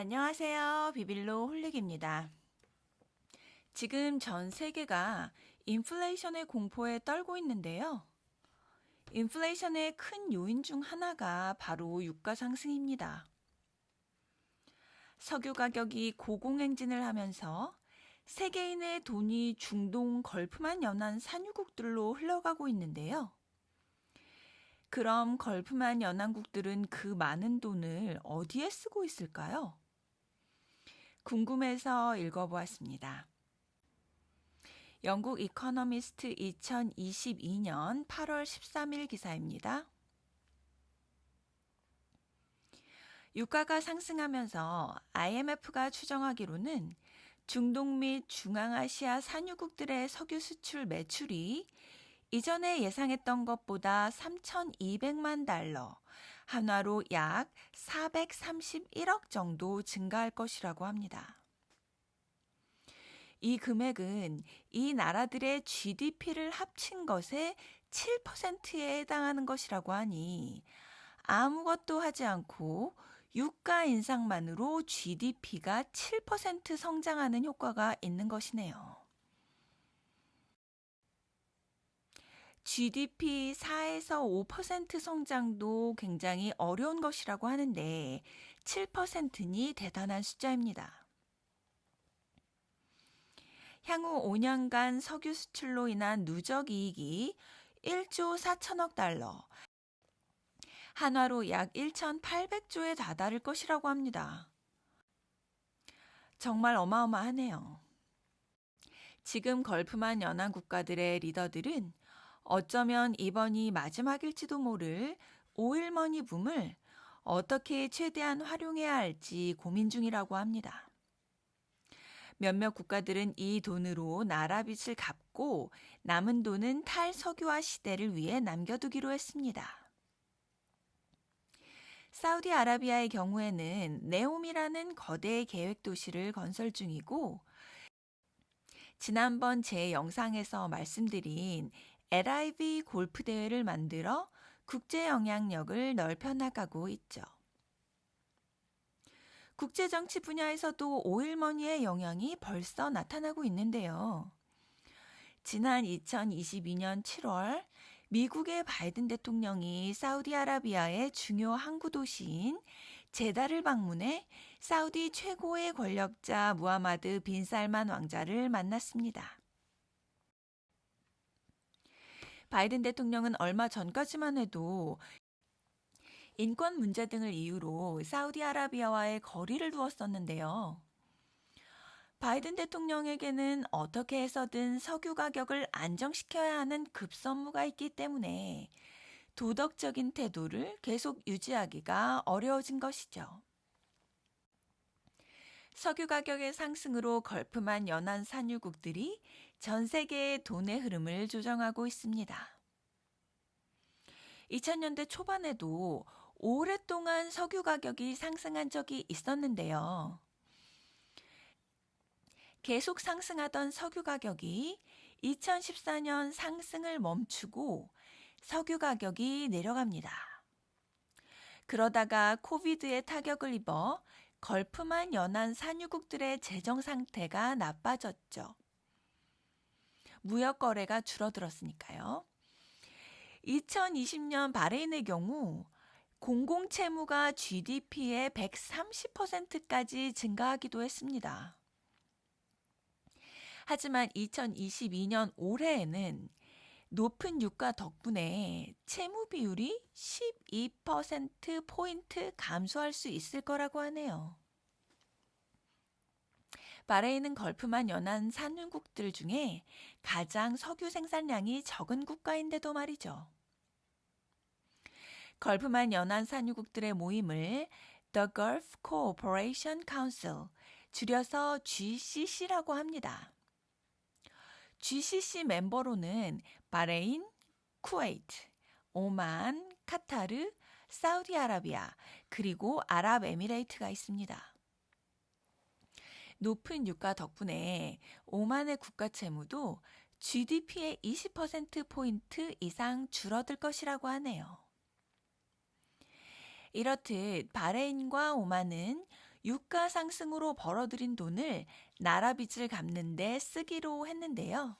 안녕하세요. 비빌로 홀릭입니다. 지금 전 세계가 인플레이션의 공포에 떨고 있는데요. 인플레이션의 큰 요인 중 하나가 바로 유가 상승입니다. 석유 가격이 고공행진을 하면서 세계인의 돈이 중동 걸프만 연한 산유국들로 흘러가고 있는데요. 그럼 걸프만 연안국들은 그 많은 돈을 어디에 쓰고 있을까요? 궁금해서 읽어보았습니다. 영국 이코노미스트 2022년 8월 13일 기사입니다. 유가가 상승하면서 IMF가 추정하기로는 중동 및 중앙아시아 산유국들의 석유 수출 매출이 이전에 예상했던 것보다 3,200만 달러, 한화로 약 431억 정도 증가할 것이라고 합니다. 이 금액은 이 나라들의 GDP를 합친 것의 7%에 해당하는 것이라고 하니 아무것도 하지 않고 유가 인상만으로 GDP가 7% 성장하는 효과가 있는 것이네요. GDP 4에서 5% 성장도 굉장히 어려운 것이라고 하는데 7%니 대단한 숫자입니다. 향후 5년간 석유 수출로 인한 누적 이익이 1조 4천억 달러, 한화로 약 1,800조에 다다를 것이라고 합니다. 정말 어마어마하네요. 지금 걸프만 연안 국가들의 리더들은 어쩌면 이번이 마지막일지도 모를 오일머니 붐을 어떻게 최대한 활용해야 할지 고민 중이라고 합니다. 몇몇 국가들은 이 돈으로 나라 빚을 갚고 남은 돈은 탈석유화 시대를 위해 남겨두기로 했습니다. 사우디아라비아의 경우에는 네옴이라는 거대 계획 도시를 건설 중이고 지난번 제 영상에서 말씀드린 LIV 골프 대회를 만들어 국제 영향력을 넓혀 나가고 있죠. 국제 정치 분야에서도 오일머니의 영향이 벌써 나타나고 있는데요. 지난 2022년 7월 미국의 바이든 대통령이 사우디아라비아의 중요 항구 도시인 제다를 방문해 사우디 최고의 권력자 무하마드 빈 살만 왕자를 만났습니다. 바이든 대통령은 얼마 전까지만 해도 인권 문제 등을 이유로 사우디아라비아와의 거리를 두었었는데요. 바이든 대통령에게는 어떻게 해서든 석유 가격을 안정시켜야 하는 급선무가 있기 때문에 도덕적인 태도를 계속 유지하기가 어려워진 것이죠. 석유 가격의 상승으로 걸프만 연안 산유국들이 전 세계의 돈의 흐름을 조정하고 있습니다. 2000년대 초반에도 오랫동안 석유 가격이 상승한 적이 있었는데요. 계속 상승하던 석유 가격이 2014년 상승을 멈추고 석유 가격이 내려갑니다. 그러다가 코비드에 타격을 입어 걸프만 연안 산유국들의 재정 상태가 나빠졌죠. 무역 거래가 줄어들었으니까요. 2020년 바레인의 경우 공공채무가 GDP의 130%까지 증가하기도 했습니다. 하지만 2022년 올해에는 높은 유가 덕분에 채무 비율이 12%포인트 감소할 수 있을 거라고 하네요. 바레인은 걸프만 연안 산유국들 중에 가장 석유 생산량이 적은 국가인데도 말이죠. 걸프만 연안 산유국들의 모임을 The Gulf Cooperation Council, 줄여서 GCC라고 합니다. GCC 멤버로는 바레인, 쿠웨이트, 오만, 카타르, 사우디아라비아, 그리고 아랍에미레이트가 있습니다. 높은 유가 덕분에 오만의 국가 채무도 GDP의 20%포인트 이상 줄어들 것이라고 하네요. 이렇듯 바레인과 오만은 유가 상승으로 벌어들인 돈을 나라 빚을 갚는 데 쓰기로 했는데요.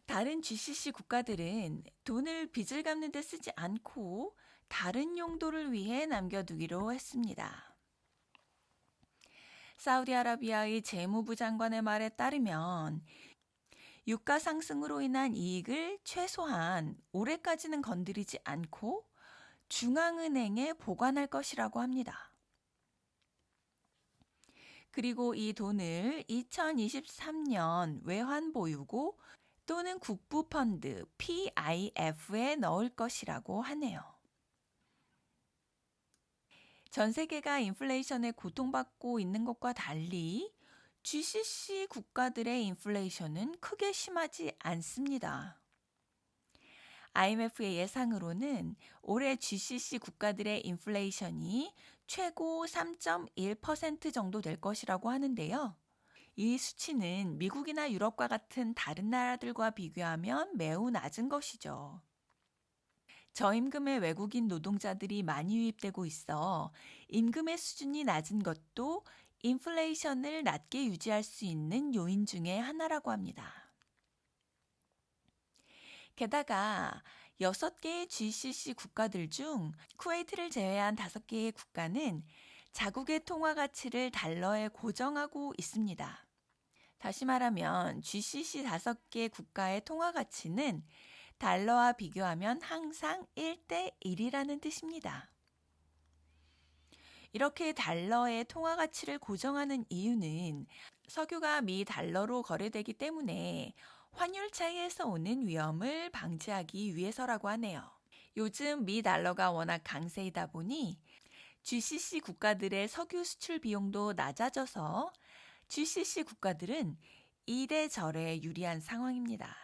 다른 GCC 국가들은 돈을 빚을 갚는 데 쓰지 않고 다른 용도를 위해 남겨두기로 했습니다. 사우디아라비아의 재무부 장관의 말에 따르면 유가 상승으로 인한 이익을 최소한 올해까지는 건드리지 않고 중앙은행에 보관할 것이라고 합니다. 그리고 이 돈을 2023년 외환보유고 또는 국부펀드 PIF에 넣을 것이라고 하네요. 전 세계가 인플레이션에 고통받고 있는 것과 달리 GCC 국가들의 인플레이션은 크게 심하지 않습니다. IMF의 예상으로는 올해 GCC 국가들의 인플레이션이 최고 3.1% 정도 될 것이라고 하는데요. 이 수치는 미국이나 유럽과 같은 다른 나라들과 비교하면 매우 낮은 것이죠. 저임금의 외국인 노동자들이 많이 유입되고 있어 임금의 수준이 낮은 것도 인플레이션을 낮게 유지할 수 있는 요인 중에 하나라고 합니다. 게다가 6개의 GCC 국가들 중 쿠웨이트를 제외한 5개의 국가는 자국의 통화 가치를 달러에 고정하고 있습니다. 다시 말하면 GCC 5개 국가의 통화 가치는 달러와 비교하면 항상 1대1이라는 뜻입니다. 이렇게 달러의 통화 가치를 고정하는 이유는 석유가 미 달러로 거래되기 때문에 환율 차이에서 오는 위험을 방지하기 위해서라고 하네요. 요즘 미 달러가 워낙 강세이다 보니 GCC 국가들의 석유 수출 비용도 낮아져서 GCC 국가들은 이래저래 유리한 상황입니다.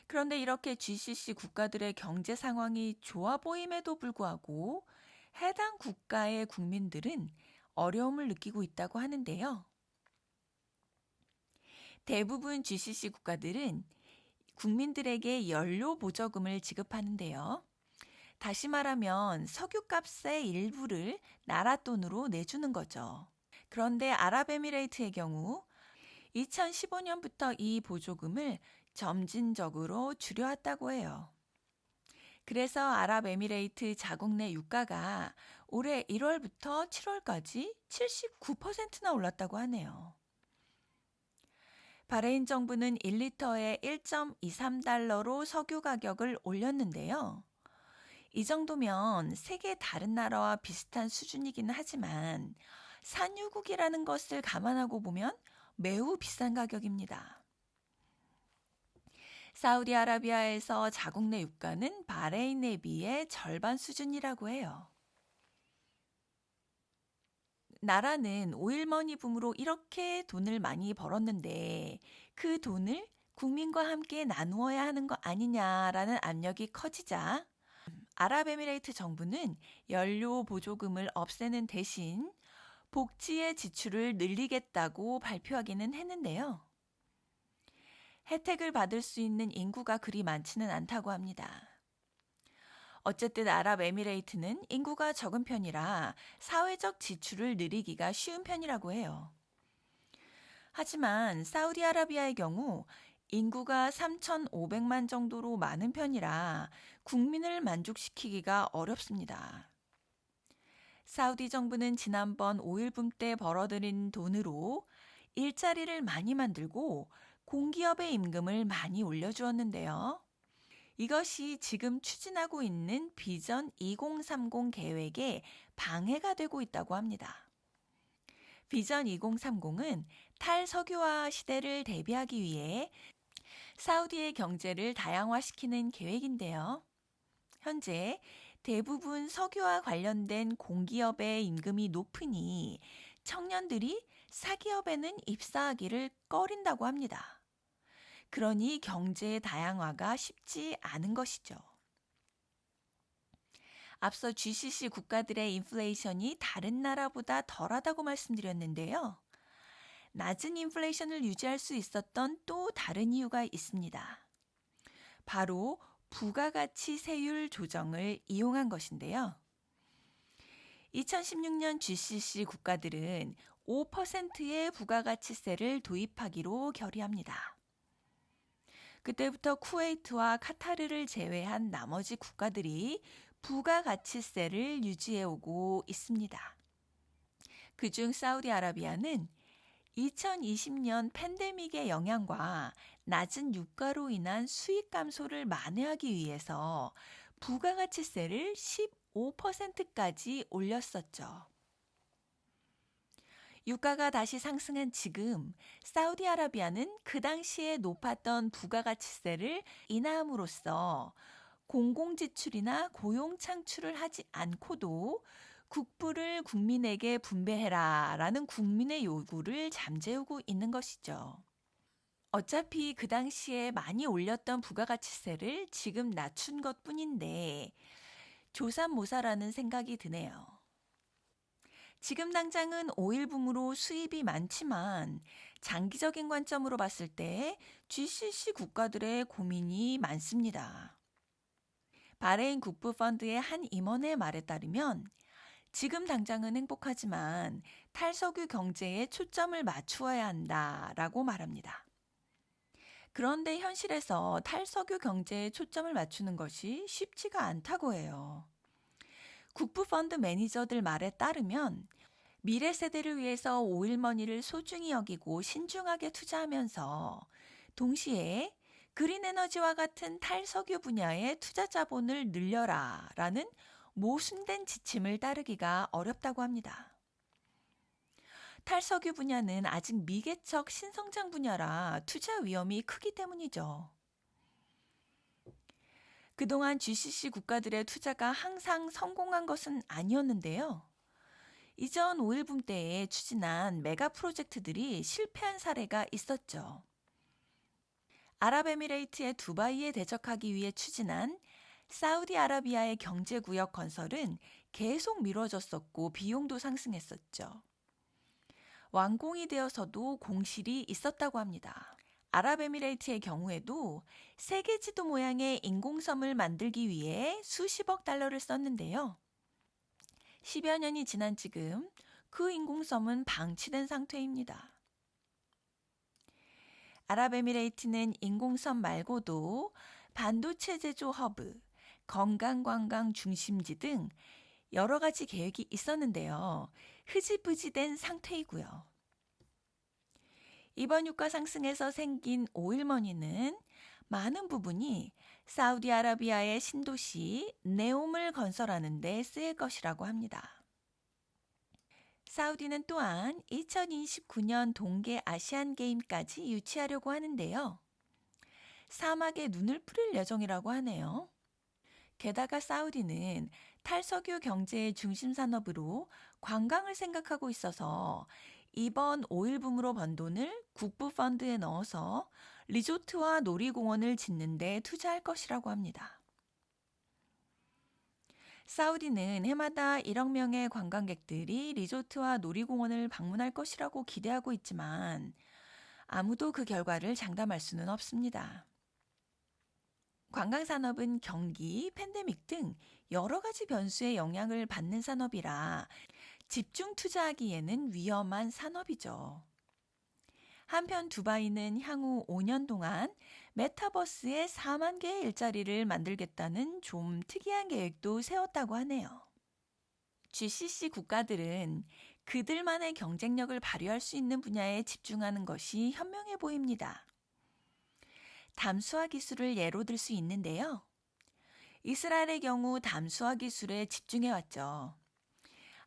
그런데 이렇게 GCC 국가들의 경제 상황이 좋아 보임에도 불구하고 해당 국가의 국민들은 어려움을 느끼고 있다고 하는데요. 대부분 GCC 국가들은 국민들에게 연료 보조금을 지급하는데요. 다시 말하면 석유값의 일부를 나라 돈으로 내주는 거죠. 그런데 아랍에미레이트의 경우 2015년부터 이 보조금을 점진적으로 줄여왔다고 해요. 그래서 아랍에미레이트 자국 내 유가가 올해 1월부터 7월까지 79%나 올랐다고 하네요. 바레인 정부는 1리터에 1.23달러로 석유 가격을 올렸는데요. 이 정도면 세계 다른 나라와 비슷한 수준이기는 하지만 산유국이라는 것을 감안하고 보면 매우 비싼 가격입니다. 사우디아라비아에서 자국 내 유가는 바레인에 비해 절반 수준이라고 해요. 나라는 오일머니 붐으로 이렇게 돈을 많이 벌었는데 그 돈을 국민과 함께 나누어야 하는 거 아니냐라는 압력이 커지자 아랍에미레이트 정부는 연료 보조금을 없애는 대신 복지의 지출을 늘리겠다고 발표하기는 했는데요. 혜택을 받을 수 있는 인구가 그리 많지는 않다고 합니다. 어쨌든 아랍에미레이트는 인구가 적은 편이라 사회적 지출을 늘리기가 쉬운 편이라고 해요. 하지만 사우디아라비아의 경우 인구가 3,500만 정도로 많은 편이라 국민을 만족시키기가 어렵습니다. 사우디 정부는 지난번 오일붐 때 벌어들인 돈으로 일자리를 많이 만들고 공기업의 임금을 많이 올려주었는데요. 이것이 지금 추진하고 있는 비전 2030 계획에 방해가 되고 있다고 합니다. 비전 2030은 탈석유화 시대를 대비하기 위해 사우디의 경제를 다양화시키는 계획인데요. 현재 대부분 석유와 관련된 공기업의 임금이 높으니 청년들이 사기업에는 입사하기를 꺼린다고 합니다. 그러니 경제의 다양화가 쉽지 않은 것이죠. 앞서 GCC 국가들의 인플레이션이 다른 나라보다 덜하다고 말씀드렸는데요. 낮은 인플레이션을 유지할 수 있었던 또 다른 이유가 있습니다. 바로 부가가치 세율 조정을 이용한 것인데요. 2016년 GCC 국가들은 5%의 부가가치세를 도입하기로 결의합니다. 그때부터 쿠웨이트와 카타르를 제외한 나머지 국가들이 부가가치세를 유지해오고 있습니다. 그중 사우디아라비아는 2020년 팬데믹의 영향과 낮은 유가로 인한 수익 감소를 만회하기 위해서 부가가치세를 15%까지 올렸었죠. 유가가 다시 상승한 지금 사우디아라비아는 그 당시에 높았던 부가가치세를 인하함으로써 공공지출이나 고용 창출을 하지 않고도 국부를 국민에게 분배해라 라는 국민의 요구를 잠재우고 있는 것이죠. 어차피 그 당시에 많이 올렸던 부가가치세를 지금 낮춘 것뿐인데 조삼모사라는 생각이 드네요. 지금 당장은 오일붐으로 수입이 많지만 장기적인 관점으로 봤을 때 GCC 국가들의 고민이 많습니다. 바레인 국부펀드의 한 임원의 말에 따르면 지금 당장은 행복하지만 탈석유 경제에 초점을 맞추어야 한다라고 말합니다. 그런데 현실에서 탈석유 경제에 초점을 맞추는 것이 쉽지가 않다고 해요. 국부펀드 매니저들 말에 따르면 미래 세대를 위해서 오일머니를 소중히 여기고 신중하게 투자하면서 동시에 그린 에너지와 같은 탈석유 분야의 투자 자본을 늘려라 라는 모순된 지침을 따르기가 어렵다고 합니다. 탈석유 분야는 아직 미개척 신성장 분야라 투자 위험이 크기 때문이죠. 그동안 GCC 국가들의 투자가 항상 성공한 것은 아니었는데요. 이전 오일붐 때에 추진한 메가 프로젝트들이 실패한 사례가 있었죠. 아랍에미레이트의 두바이에 대적하기 위해 추진한 사우디아라비아의 경제구역 건설은 계속 미뤄졌었고 비용도 상승했었죠. 완공이 되어서도 공실이 있었다고 합니다. 아랍에미레이트의 경우에도 세계 지도 모양의 인공섬을 만들기 위해 수십억 달러를 썼는데요. 10여 년이 지난 지금 그 인공섬은 방치된 상태입니다. 아랍에미레이트는 인공섬 말고도 반도체 제조 허브, 건강관광 중심지 등 여러 가지 계획이 있었는데요. 흐지부지된 상태이고요. 이번 유가 상승에서 생긴 오일머니는 많은 부분이 사우디아라비아의 신도시 네옴을 건설하는 데 쓰일 것이라고 합니다. 사우디는 또한 2029년 동계 아시안게임까지 유치하려고 하는데요. 사막에 눈을 뿌릴 예정이라고 하네요. 게다가 사우디는 탈석유 경제의 중심 산업으로 관광을 생각하고 있어서 이번 오일붐으로 번 돈을 국부펀드에 넣어서 리조트와 놀이공원을 짓는 데 투자할 것이라고 합니다. 사우디는 해마다 1억 명의 관광객들이 리조트와 놀이공원을 방문할 것이라고 기대하고 있지만 아무도 그 결과를 장담할 수는 없습니다. 관광산업은 경기, 팬데믹 등 여러 가지 변수의 영향을 받는 산업이라 집중 투자하기에는 위험한 산업이죠. 한편 두바이는 향후 5년 동안 메타버스에 4만 개의 일자리를 만들겠다는 좀 특이한 계획도 세웠다고 하네요. GCC 국가들은 그들만의 경쟁력을 발휘할 수 있는 분야에 집중하는 것이 현명해 보입니다. 담수화 기술을 예로 들 수 있는데요. 이스라엘의 경우 담수화 기술에 집중해왔죠.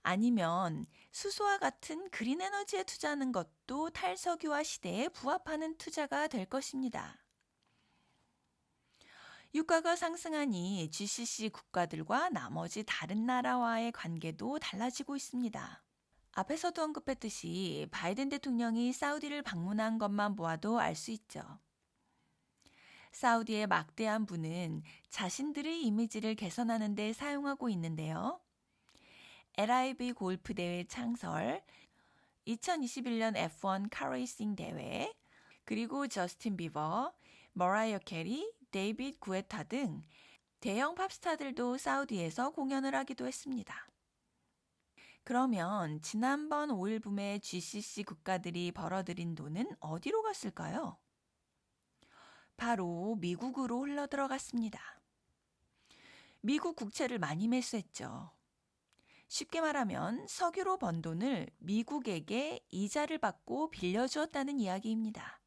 아니면 수소와 같은 그린 에너지에 투자하는 것도 탈석유화 시대에 부합하는 투자가 될 것입니다. 유가가 상승하니 GCC 국가들과 나머지 다른 나라와의 관계도 달라지고 있습니다. 앞에서도 언급했듯이 바이든 대통령이 사우디를 방문한 것만 보아도 알 수 있죠. 사우디의 막대한 부는 자신들의 이미지를 개선하는 데 사용하고 있는데요. LIV 골프 대회 창설, 2021년 F1 카레이싱 대회, 그리고 저스틴 비버, 머라이어 캐리, 데이빗 구에타 등 대형 팝스타들도 사우디에서 공연을 하기도 했습니다. 그러면 지난번 오일 붐의 GCC 국가들이 벌어들인 돈은 어디로 갔을까요? 바로 미국으로 흘러들어갔습니다. 미국 국채를 많이 매수했죠. 쉽게 말하면 석유로 번 돈을 미국에게 이자를 받고 빌려주었다는 이야기입니다.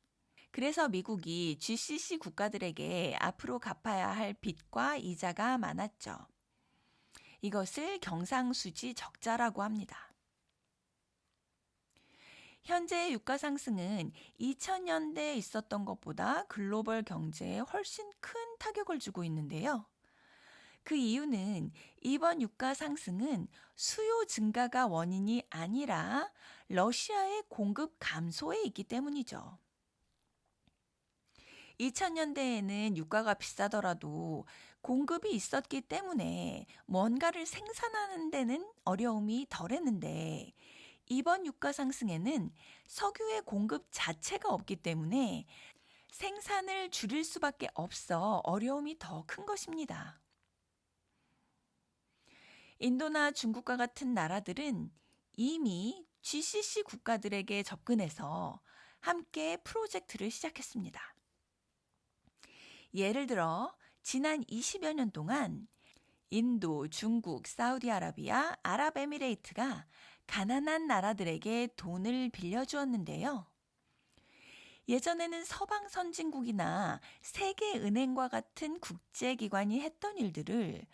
그래서 미국이 GCC 국가들에게 앞으로 갚아야 할 빚과 이자가 많았죠. 이것을 경상수지 적자라고 합니다. 현재의 유가 상승은 2000년대에 있었던 것보다 글로벌 경제에 훨씬 큰 타격을 주고 있는데요. 그 이유는 이번 유가 상승은 수요 증가가 원인이 아니라 러시아의 공급 감소에 있기 때문이죠. 2000년대에는 유가가 비싸더라도 공급이 있었기 때문에 뭔가를 생산하는 데는 어려움이 덜했는데 이번 유가 상승에는 석유의 공급 자체가 없기 때문에 생산을 줄일 수밖에 없어 어려움이 더 큰 것입니다. 인도나 중국과 같은 나라들은 이미 GCC 국가들에게 접근해서 함께 프로젝트를 시작했습니다. 예를 들어 지난 20여 년 동안 인도, 중국, 사우디아라비아, 아랍에미레이트가 가난한 나라들에게 돈을 빌려주었는데요. 예전에는 서방 선진국이나 세계은행과 같은 국제기관이 했던 일들을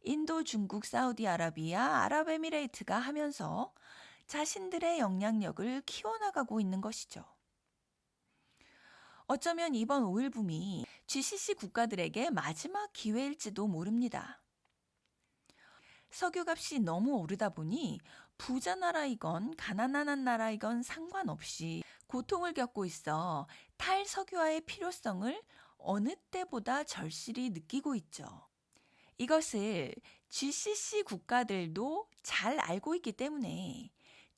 인도, 중국, 사우디아라비아, 아랍에미레이트가 하면서 자신들의 영향력을 키워나가고 있는 것이죠. 어쩌면 이번 오일붐이 GCC 국가들에게 마지막 기회일지도 모릅니다. 석유값이 너무 오르다 보니 부자 나라이건 가난한 나라이건 상관없이 고통을 겪고 있어 탈석유화의 필요성을 어느 때보다 절실히 느끼고 있죠. 이것을 GCC 국가들도 잘 알고 있기 때문에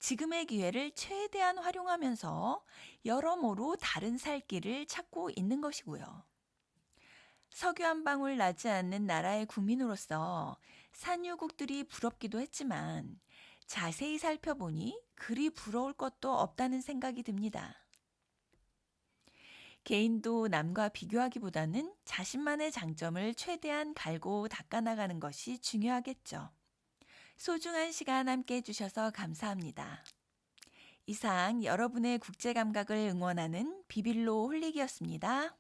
지금의 기회를 최대한 활용하면서 여러모로 다른 살 길을 찾고 있는 것이고요. 석유 한 방울 나지 않는 나라의 국민으로서 산유국들이 부럽기도 했지만 자세히 살펴보니 그리 부러울 것도 없다는 생각이 듭니다. 개인도 남과 비교하기보다는 자신만의 장점을 최대한 갈고 닦아나가는 것이 중요하겠죠. 소중한 시간 함께 해주셔서 감사합니다. 이상 여러분의 국제 감각을 응원하는 비빌로 홀릭이었습니다.